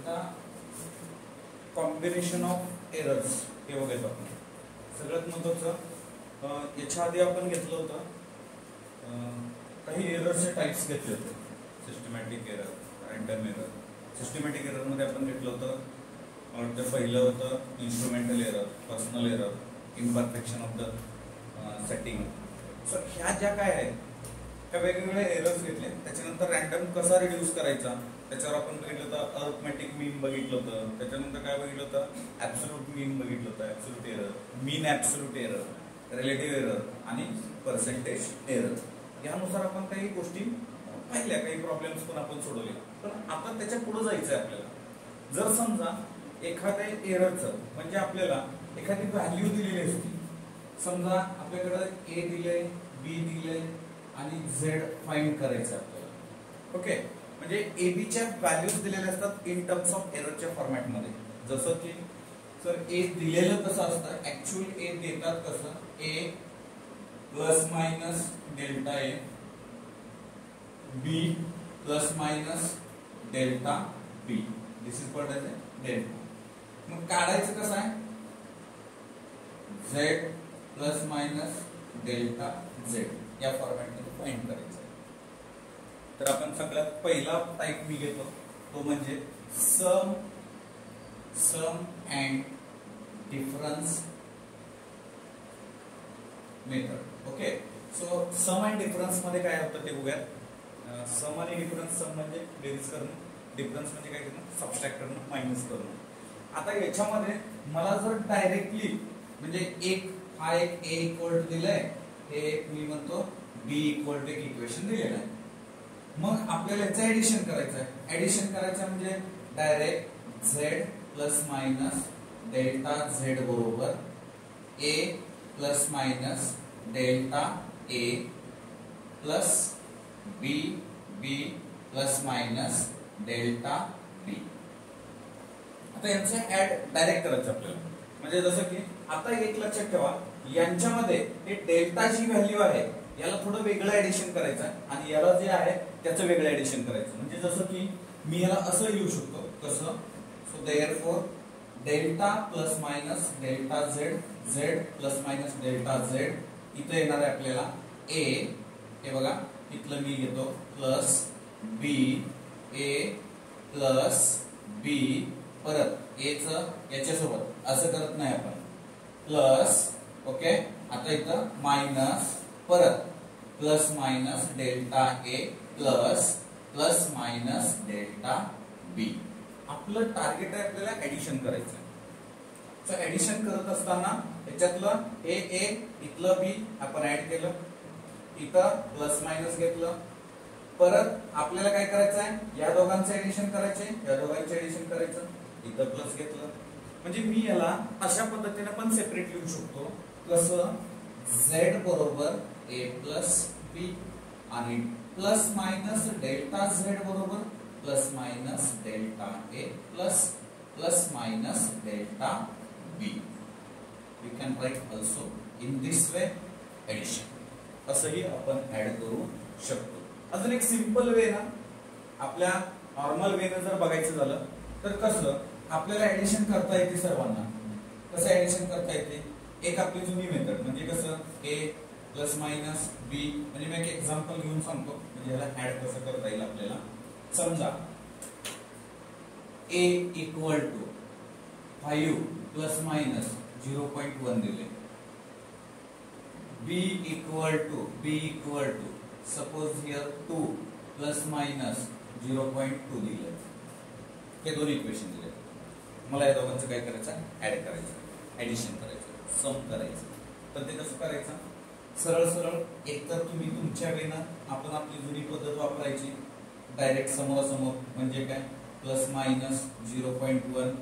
आता combination of errors हे बघायचं आपण. सगळ्यात महत्त्वाचं याच्या आधी आपण घेतलं होतं काही एररचे टाइप्स घेतले होते. Systematic error, random error. Systematic एररमध्ये आपण घेतलं होतं तर पहिलं होतं instrumental error, personal error, imperfection of the setting. So ह्या ज्या काय आहेत त्या वेगवेगळ्या एरर्स घेतले. त्याच्यानंतर रँडम कसा रिड्यूस करायचा त्याच्यावर आपण बघितलं होतं. अर्थमॅटिक मीन बघितलं होतं. त्याच्यानंतर काय बघितलं होतं, ॲब्सोल्यूट मीन बघितलं होतं, ॲब्सोल्यूट एरर, मीन ॲब्सोल्यूट एरर, रिलेटिव्ह एरर आणि पर्सेंटेज एरर. यानुसार आपण काही गोष्टी पाहिल्या, काही प्रॉब्लेम्स पण आपण सोडवले. पण आता त्याच्या पुढे जायचं आहे आपल्याला. जर समजा एखाद्या एररचं म्हणजे आपल्याला एखादी व्हॅल्यू दिलेली असते. समजा आपल्याकडे ए दिले, बी दिले आणि झेड फाइंड करायचं आपल्याला. ओके, म्हणजे ए बी च्या व्हॅल्यूज दिलेल्या असतात इन टर्म्स ऑफ एररच्या फॉर्मॅटमध्ये. जसं की सर ए दिलेलं कसं असतं, ऍक्च्युअल ए देतात कसं, A plus minus delta A, B plus minus delta B, this is called as A delta. मग काढायचं कसं आहे, Z plus minus delta Z या फॉर्मॅटमध्ये फाइंड करायचं. तर आपण सगळ्यात पहिला टाइप मी घेतो तो म्हणजे sum and difference method. Okay, so sum and difference मध्ये काय होतं ते बघूया. सम आणि डिफरन्स, सम म्हणजे बेरीज करणं, डिफरन्स म्हणजे काय करणं, सबट्रॅक्ट करणं, मायनस करणं. आता याच्यामध्ये मला जर डायरेक्टली म्हणजे एक हा एक ए इक्वल टू दिलाय, हे एक मी म्हणतो बी इक्वल टू एक इक्वेशन दिलेलं आहे. मग आपल्याला याचं ऍडिशन करायचं आहे. ऍडिशन करायचं म्हणजे direct Z plus minus delta Z बरोबर ए plus minus delta A plus B plus minus delta बी. आता यांचं ऍड डायरेक्ट करायचं आपल्याला. म्हणजे जसं की आता एक लक्षात ठेवा, यांच्यामध्ये हे डेल्टा जी व्हॅल्यू आहे याला थोडं वेगळं ऍडिशन करायचं आणि याला जे आहे त्याचं वेगळं ऍडिशन करायचं. म्हणजे जसं की मी याला असं लिहू शकतो कसं, so therefore delta plus minus delta Z, Z plus minus delta Z. इथं येणार आहे आपल्याला ए, हे बघा इथलं मी घेतो प्लस बी, ए प्लस बी, परत ए च याच्यासोबत असं करत नाही आपण, प्लस. ओके, आता इथं मायनस, परत plus minus delta A plus plus minus delta बी. आपलं टार्गेट आहे आपल्याला ऍडिशन करायचं. सो ऍडिशन करत असताना याच्यातलं ए इथलं बी आपण ऍड केलं, इथं प्लस मायनस घेतलं, परत आपल्याला काय करायचं आहे, या दोघांचं ऍडिशन करायचे, या दोघांचं ऍडिशन करायचं, इथं प्लस घेतलं. म्हणजे मी याला अशा पद्धतीने पण सेपरेट लिहू शकतो कसं, झेड बरोबर ए प्लस बी आणि प्लस मायनस डेल्टा झेड बरोबर plus minus delta A plus plus minus delta B. You can write also in this way addition. असंही आपण ऍड करू शकतो. अजून एक सिंपल वे ना, आपल्या नॉर्मल वेने जर बघायचं झालं तर कसं आपल्याला ऍडिशन करता येते सर्वांना. कसं ऍडिशन करता येते, एक आपली जुनी मेथड म्हणजे कसं ए प्लस मायनस बी. म्हणजे मी एक एक्झाम्पल घेऊन सांगतो म्हणजे याला ऍड कसं करता येईल आपल्याला. समजा A equal to 5 plus minus 0.1 दिले, B equal to suppose here 2 plus minus 0.2 दिले. हे दोन इक्वेशन दिले. मला या दोघांचं काय करायचं, ऍड करायचं, ऍडिशन करायचं, सम करायचं. तर ते कसं करायचं, सरळ एकतर तुम्ही तुमच्या वेळेनं आपण आपली जुनी पद्धत वापरायची, डायरेक्ट समोरासमोर. म्हणजे काय, प्लस मायनस 0.1,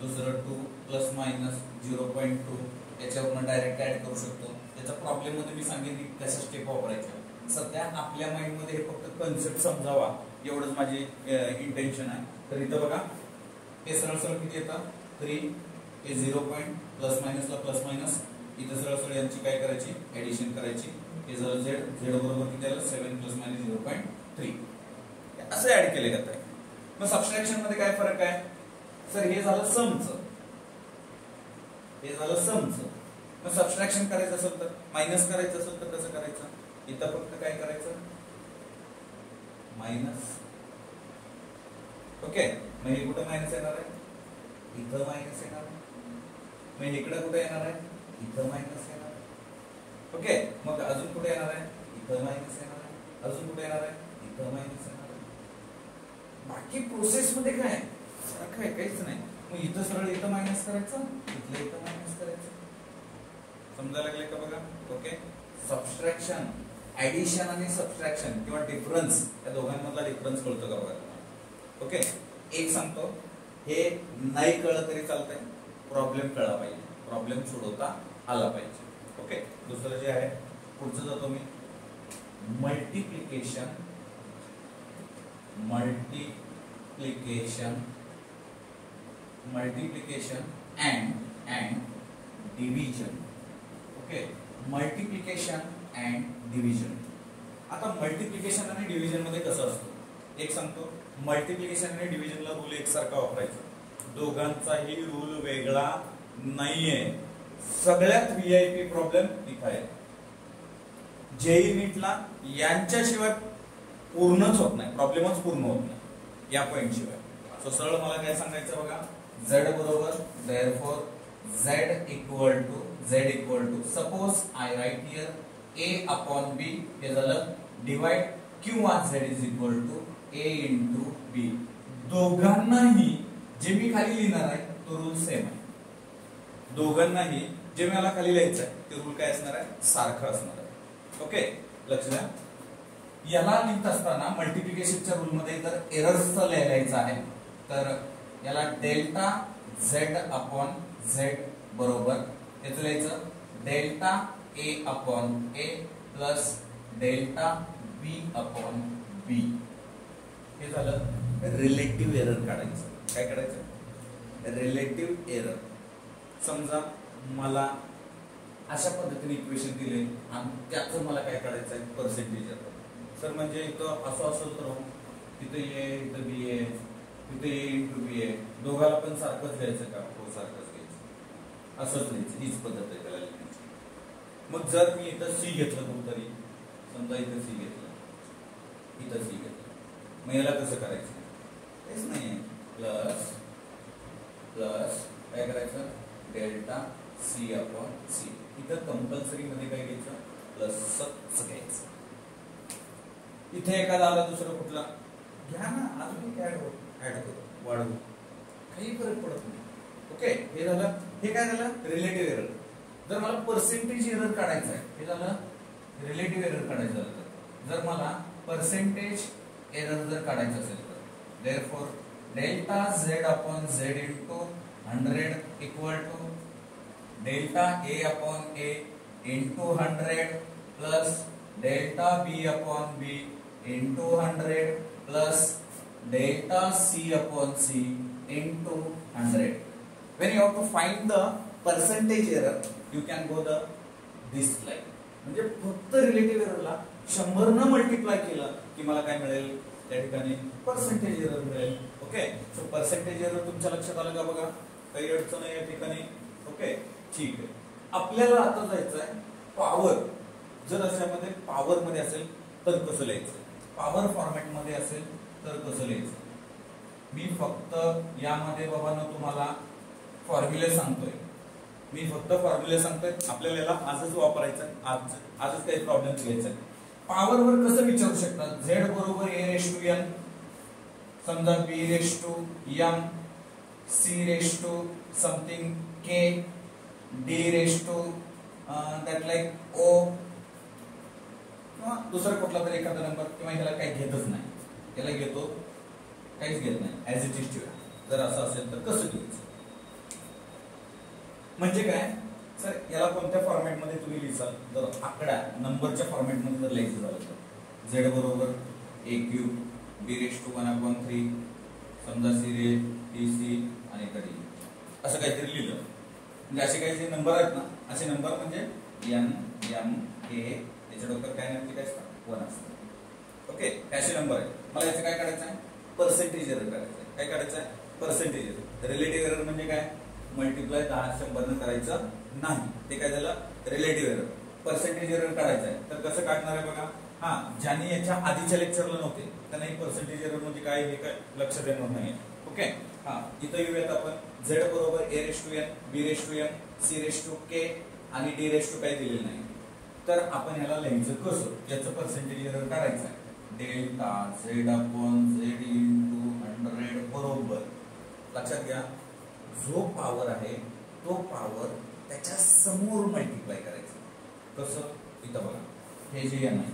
दुसरं 2 प्लस मायनस 0.2, याच्यावरून डायरेक्ट ऍड करू शकतो. त्याच्या प्रॉब्लेम मध्ये मी सांगेन की कशा स्टेप वापरायच्या. सध्या आपल्या माइंड मध्ये हे फक्त कन्सेप्ट समजावा एवढंच माझे इंटेन्शन आहे. तर इथं बघा हे सरळ किती येतं, 3 हे 0. प्लस मायनसला प्लस मायनस, इथं सरळ यांची काय करायची, ऍडिशन करायची. हे जर झेड बरोबर किती आलं, 7 प्लस मायनस 0.3 असं ऍड केले जात आहे. मग सबट्रॅक्शन मध्ये काय फरक आहे, सर हे झालं समचं, हे झालं समचं. मग सबट्रॅक्शन करायचं असेल तर, मायनस करायचं असेल तर कसं करायचं? इथं फक्त काय करायचं? मायनस. ओके, मग हे कुठं मायनस येणार आहे? इथं मायनस येणार आहे. मग इकडं कुठे येणार आहे? इथं मायनस येणार आहे. ओके, मग अजून कुठे येणार आहे? इथं मायनस येणार आहे. अजून कुठे येणार आहे? इथं मायनस येणार आहे. बाकी प्रोसेस मध्ये काय सारखं आहे, काहीच नाही. मग इथं सरळ इथं मायनस करायचं, इथलं इथं मायनस करायचं. समजायला लागले का बघा? ओके, सबट्रॅक्शन, ऍडिशन आणि सबट्रॅक्शन किंवा डिफरन्स, या दोघांमधला डिफरन्स कळतो का बघा तुम्हाला? ओके, एक सांगतो, हे नाही कळलं तरी चालतंय, प्रॉब्लेम कळला पाहिजे, प्रॉब्लेम सोडवता आला पाहिजे. ओके, दुसरं जे आहे पुढचं जातो मी, multiplication, multiplication and division. Okay, multiplication and division. आता मल्टिप्लिकेशन आणि डिव्हिजन मध्ये कसं असतं एक सांगतो. मल्टिप्लिकेशन आणि डिव्हिजनला रूल एकसारखा वापरायचा, दोघांचाही रूल वेगळा नाहीये. सगळ्यात व्हीआयपी प्रॉब्लेम इथं आहे. जेई नीटला यांच्याशिवाय पूर्णच होत नाही, प्रॉब्लेमच पूर्ण होत नाही या पॉइंट शिवाय. सो सरळ मला काय सांगायचं बघा, z बरोबर therefore z equal to suppose I write here a upon b, हे झालं डिवाइड, किंवा z is equal to a into b. दोघांनाही जे मी खाली लिहिणार आहे तो रूल सेम आहे. दोघांनाही जे मला खाली लिहायचं आहे ते रूल काय असणार आहे? सारखं असणार आहे. ओके, लक्ष द्या. याला लिहित असताना मल्टिप्लिकेशनच्या रूल मध्ये जर एरर्सचं लिहायचं आहे तर याला डेल्टा z अपॉन z बरोबर याचं लिहायचं delta a upon a plus delta b upon b. हे झालं रिलेटिव्ह एरर काढायचं. काय काढायचं? Relative error. समजा मला अशा पद्धतीने इक्वेशन दिले आणि त्याचं मला काय काढायचं आहे? Percentage error. सर म्हणजे इथं असं असेल तर तिथे ए इथं बी आहे, तिथे ए इंटू बी आहे, दोघाला पण सारखंच घ्यायचं का? हो, सारखंच घ्यायचं, असंच लिहायचं. हीच पद्धत आहे त्याला लिहायची. मग जर मी इथं सी घेतलं कुठतरी, समजा इथं सी घेतलं, इथं सी घेतलं, मग याला कसं करायचं? तेच नाही, प्लस प्लस काय करायचं? Delta C upon C. इथं कंपल्सरी मध्ये काय घ्यायचं? प्लसच घ्यायचं. इथे एखादा आला दुसरं कुठला घ्या ना, अजून ऍड करू, वाढवू, काही फरक पडत नाही. ओके, हे झालं. हे काय झालं? Relative error. जर मला पर्सेंटेज एरर काढायचं आहे, हे झालं रिलेटिव्ह एरर काढायचं झालं. जर मला पर्सेंटेज एरर जर काढायचं असेल तर therefore delta z upon z into 100 equal to delta a upon a into 100 plus delta b upon b into 100 plus delta c upon c into 100. When you have to find the percentage error, you can go this line. म्हणजे फक्त relative एररला 100 न multiply केलं की मला काय मिळेल? त्या ठिकाणी पर्सेंटेज एरर मिळेल. ओके, सो पर्सेंटेज एरर तुमच्या लक्षात आलं का? बघा, काही अडचण नाही या ठिकाणी. ओके, ठीक आहे. आपल्याला आता जायचं आहे पॉवर. जर अशामध्ये पॉवर मध्ये असेल तर कसं लिहायचं? पॉवर फॉर्मॅट मध्ये असेल तर कसं लिहायचं? मी फक्त यामध्ये बाबांनो तुम्हाला फॉर्म्युले सांगतोय. आपल्याला याला आजच वापरायचं आहे, आजच काही प्रॉब्लेम घ्यायचा आहे. पॉवर वर कसं विचारू शकतात? z बरोबर a रेश टू n, समजा b raise to m, c raise to something k, d raise to that like o, किंवा दुसरा कुठला तरी एखादा नंबर, किंवा ह्याला काही घेतच नाही, याला घेतो काहीच घेत नाही, ऍज इट इज ठेवा. जर असं असेल तर कसं घ्यायचं? म्हणजे काय सर, याला कोणत्या फॉर्मॅट मध्ये तुम्ही लिहिसाल? जर आकडा नंबरच्या फॉर्मॅट मध्ये जर लिहायचं झालं तर z बरोबर a cube b raise to 1/3, समजा c रे dc आणि कधी असं काहीतरी लिहिलं. म्हणजे असे काही जे नंबर आहेत ना, असे नंबर म्हणजे n m a, त्याच्या डोक्यात काय नक्की काय असतं? 1 असतं. ओके, असे नंबर आहे. मला याचं काय काढायचं आहे? पर्सेंटेज एरर काढायचं आहे. काय काढायचं आहे? Percentage error. रिलेटिव्ह एरर म्हणजे काय, मल्टिप्लाय 10 100 करायचं नाही, ते काय झालं रिलेटिव्ह एरर. पर्सेंटेज एरर काढायचं आहे तर कसं काढणार आहे बघा. हा, ज्यांनी याच्या आधीच्या लेक्चरला नव्हते त्यांना एक पर्सेंटेज एरर म्हणजे काय हे काय लक्षात येणार नाही. ओके, हा इथं येऊयात आपण. z बरोबर a⁴n b⁴n c⁴k आणि d⁴ काही दिलेलं नाही, तर आपण ह्याला लिहायचं कसं, याचं पर्सेंटेज एरर काढायचं आहे. डेल्टा z/z इंटू 100 बरोबर, लक्षात घ्या जो पॉवर आहे तो पॉवर त्याच्या समोर मल्टिप्लाय करायचा. कसं, इथं बघा हे जे n आहे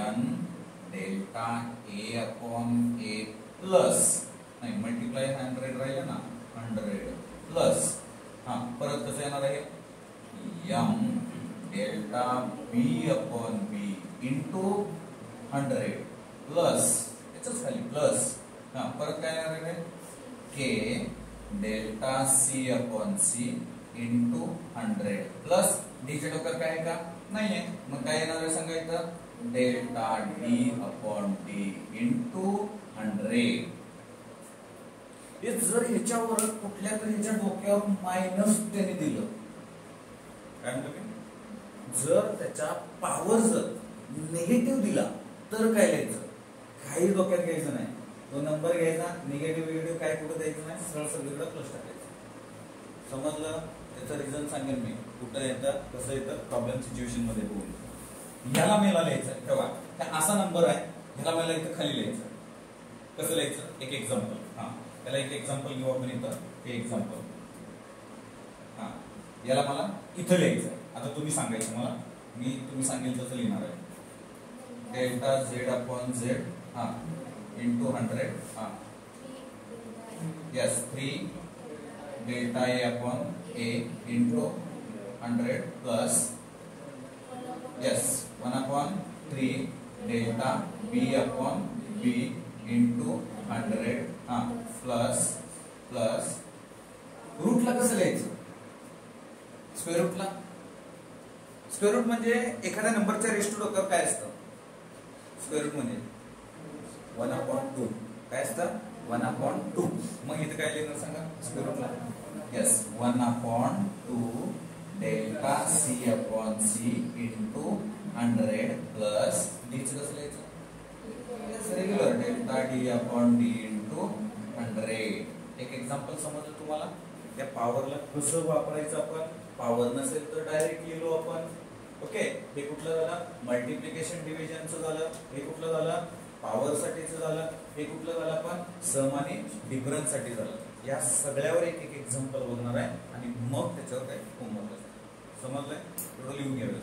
n डेल्टा a/a प्लस, नाही मल्टिप्लाय 100 राहिलं ना, 100 प्लस, हा परत कसं येणार आहे m delta b/b into 100 plus, याच्याच खाली प्लस, हा परत काय येणार आहे k delta c/c into 100 plus d चे टोकर काय आहे का, नाहीये, मग काय येणार आहे सांगायचं डेल्टा d/d इंटू 100. हे जर ह्याच्यावर कुठल्या तरी ह्याच्या डोक्यावर मायनस त्याने दिलं, काय म्हणतो, जर त्याच्या पॉवर जर निगेटिव्ह दिला तर काय लिहायचं, काही डोक्यात घ्यायचं नाही, तो नंबर घ्यायचा, निगेटिव्ह काय कुठं द्यायचं नाही, सरळ सगळीकडे प्लस टाकायचं. समजलं, त्याचं रिझन सांगेल मी, कुठं येतं कसं येतं प्रॉब्लेम सिच्युएशन मध्ये बघून. ह्याला मेला लिहायचं तेव्हा असा नंबर आहे, ह्याला मला इथं खाली लिहायचं. कसं लिहायचं, एक एक्झाम्पल, हा त्याला एक एक्झाम्पल घेऊ आपण इथं, हे एक्झाम्पल, हा याला मला इथं लिहायचं आहे. आता तुम्ही सांगायचं मला, मी तुम्ही सांगेल तसं लिहिणार आहे. डेल्टा z/z हा इंटू 100, हा yes 3 delta a/a into 100 plus yes 1/3 delta b/b into 100, हा प्लस प्लस रूटला कसं लिहायचं, स्क्वेअर रूटला. स्क्वेअर रूट म्हणजे एखाद्या नंबरच्या रेश टू टोकर काय असतं, स्क्वेअर रूट म्हणजे 1/2 काय असतं 1/2. मग इथे काय लिहिणार सांगा स्क्वेअर रूटला, yes 1/2 delta c/c into 100 plus d चं कसं लिहायचं, रेग्युलर डेल्टा d/d इंटू 100. एक एक्झाम्पल समजलं तुम्हाला. त्या पॉवरला कसं वापरायचं आपण, पॉवर नसेल तर डायरेक्ट लिहिलो आपण. ओके, हे कुठलं झालं मल्टिप्लिकेशन डिव्हिजनचं झालं, हे कुठलं झालं पॉवर साठीचं झालं, हे कुठलं झालं आपण सम आणि डिफरन्स साठी झालं. या सगळ्यावर एक एक एक्झाम्पल बघणार आहे आणि मग त्याच्यावर काही होमवर्क समजलंय, थोडं लिहून घ्यावे.